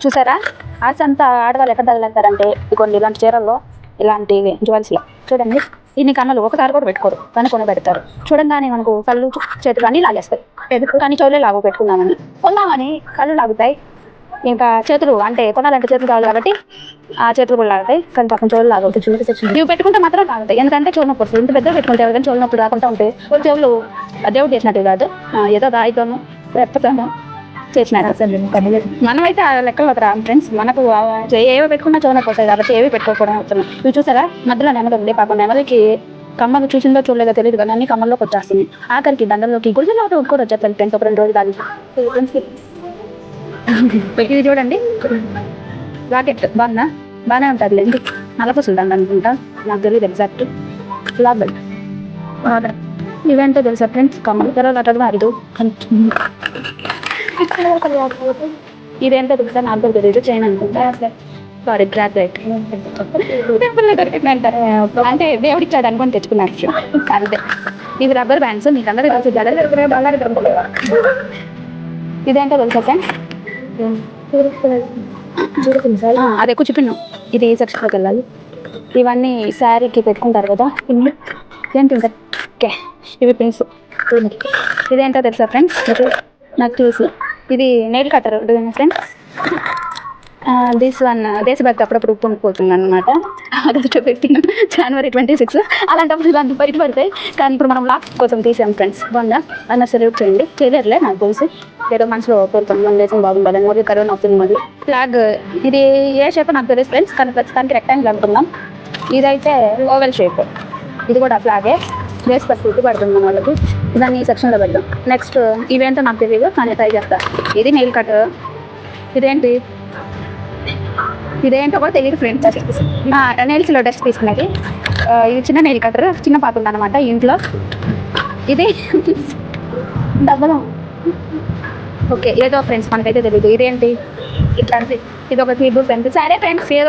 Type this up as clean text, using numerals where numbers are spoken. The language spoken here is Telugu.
చూసారా ఆర్ట్స్ అంతా ఆడవాళ్ళు ఎక్కడ తగలంటారంటే ఇదిగోండి ఇలాంటి చీరల్లో ఇలాంటి జ్యువెల్స్లో చూడండి. ఇన్ని కన్నులు ఒకసారి కూడా పెట్టుకోరు కానీ కొని పెడతారు. చూడంగానే మనకు కళ్ళు చేతులు అన్నీ లాగేస్తాయి. కానీ చెవులే లాగు పెట్టుకున్నామని కొన్నామని కళ్ళు లాగుతాయి. ఇంకా చేతులు అంటే కొనాలంటే చేతులు కావాలి కాబట్టి ఆ చేతులు కూడా లాగుతాయి. కానీ పాపం చెవులు లాగవుతాయి. ఇవి పెట్టుకుంటే మాత్రం లాగుతాయి. ఎందుకంటే చెవులు నొప్పి వస్తుంది. ఇంత పెద్దగా పెట్టుకుంటే కానీ చెవులు నొప్పి రాకుండా ఉంటాయి. కొన్ని చెవులు దేవుడు చేసినట్టు కాదు, ఏదో రాయితోనూ రెప్పతోనూ చేసినారు. మనమైతే ఆ లెక్కలు వద్దా ఫ్రెండ్స్. మనకు ఏవో పెట్టుకున్నా చెవులు నొప్పి వస్తాయి కాబట్టి ఏవి పెట్టుకోకపోవడం అవుతున్నాం. ఇవి చూసారా మధ్యలో నెమలి ఉంది. పాపం నెమలికి కమ్మలు చూసిందో చూడలేదో తెలియదు కానీ అన్ని కమ్మల్లోకి వచ్చేస్తుంది. ఆఖరికి దండల్లోకి గుడిలో కూడా వచ్చేస్తాను ఫ్రెండ్స్. ఒక 2 రోజులు దాని ఇది చూడండి రాకెట్ బాగానే ఉంటుంది లేండి. నల్లపూసలు దండ అనుకుంటా, నాకు తెలియదు ఎగ్జాక్ట్. లాబెల్ ఇవేంటో తెలుసా ఫ్రెండ్స్. కమ్మలు తెరవటం అరిదు. ఇదేంటో తెలుసా నాకు కూడా తెలియదు. చైన్ అనుకుంటా. సారీ గ్రాడ్యుయేట్ టెంపుల్లో దొరికిందంటారు. అంటే దేవుడు ఇచ్చాడు అనుకొని తెచ్చుకున్నాను అంతే. ఇవి రబ్బర్ బ్యాండ్స్ మీకు అందరూ కలిసి ఇదేంటో తెలుసా ఫ్రెండ్స్. అది ఎక్కువ చూపిను. ఇది ఏ సెక్షన్లోకి వెళ్ళాలి. ఇవన్నీ శారీకి పెట్టుకుంటారు కదా పిన్లు. ఏంటి ఇంకా ఓకే ఇవి పిన్స్. ఇదేంటో తెలుసా ఫ్రెండ్స్ నాకు తెలుసు. ఇది nail cutter friends. This one దేశభక్తి అప్పుడప్పుడు పొంగిపోతుంది అనమాట. ఆగస్ట్ 15 January 26 అలాంటప్పుడు ఇలాంటి బయట పడతాయి. కానీ ఇప్పుడు మనం లాక్ కోసం తీసాం ఫ్రెండ్స్. బాగుందా అన్న సెల్యూట్ చేయండి. చేయలేరులే నాకు తెలిసి. ఏదో మనసులో కోరుతాం మనం దేశం బాగుండాలని. మోదీ కరోనా అవుతుంది. మళ్ళీ ఫ్లాగ్ ఇది ఏ షేప్ నాకు తెలియదు ఫ్రెండ్స్. కానీ ప్రస్తుతానికి రెక్టాంగిల్ అనుకుందాం. ఇదైతే ఓవెల్ షేప్. ఇది కూడా ఫ్లాగే. దేశభక్తి పడుతుంది మన వాళ్ళకు. దాన్ని ఈ సెక్షన్లో పెడదాం. నెక్స్ట్ ఇవేంటో నాకు తెలియదు కానీ ట్రై చేస్తా. ఇది నెయిల్ కట్. ఇదేంటో కూడా తెలియదు ఫ్రెండ్స్. నెయిల్స్లో డస్ట్ తీసుకునేది. ఇది చిన్న నెయిల్ కట్టర్. చిన్న పాప ఉందన్నమాట ఇంట్లో. ఇది డబ్బులు ఓకే ఏదో ఫ్రెండ్స్ మనకైతే తెలియదు. ఇదేంటి ఇట్లాంటి ఇది ఒక కీబోర్డ్ ఫ్రెండ్స్. సరే ఫ్రెండ్స్ ఏదో